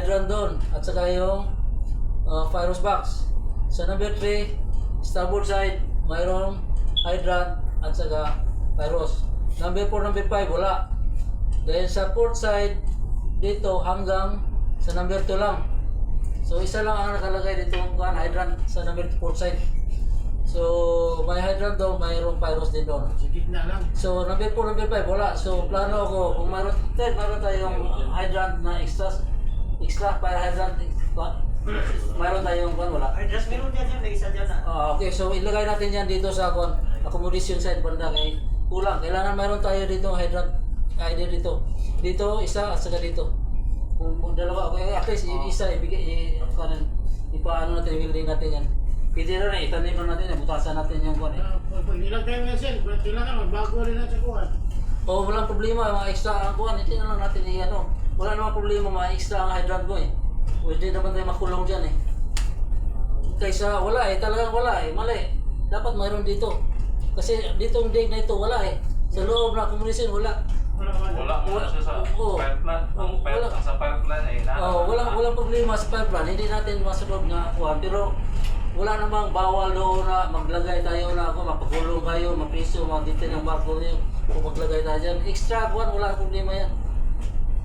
hydrant doon at saka yung Pyros box. Sa number 3, starboard side, mayroong hydrant at saka Pyros. Number 4, number 5, wala. Then sa port side, dito hanggang sa number 2 lang. So isa lang ang nakalagay dito ng hydrant sa number 4 side. So may hydrant doon, mayroong Pyros din doon. Sa gitna lang. So number 4, number 5, wala. So plano ako, kung mayroon tayong hydrant na extra para hydrant, mayroon tayong wala. Hydrant meron dyan yan, may isa dyan Okay, so ilagay natin yan dito sa accommodation side banda kay kulang. Kailangan mayroon tayo dito hydrant ID dito. Dito isa at saka dito. Kung dalawa, okay, at least isa ibigay ipaano natin, i-building natin yan. Pwede na itanim na natin, butasan natin yung kuwan eh. Pag nilang tayo nga sir, kailangan magbago rin natin sa kuwan. Walang problema, mga extra ang kuwan, hindi na lang natin i-ano. Wala namang problema, mga extra ang hydrant ko eh. Pwede naman tayo makulong dyan eh. Kaysa wala eh, talagang wala eh, mali. Dapat mayroon dito. Kasi dito yung dig na ito, wala eh. Sa loob na accommodation, wala. Wala siya sa fire plant. Ang sa fire plant eh. Walang problema sa fire plant. Hindi natin masunod na kuwan. Pero wala namang bawal doon na maglagay tayo na ako, mapakulong kayo, mapiso, magitin ng barko niyo. Kung maglagay tayo dyan. Extra kuwan, wala problema yan.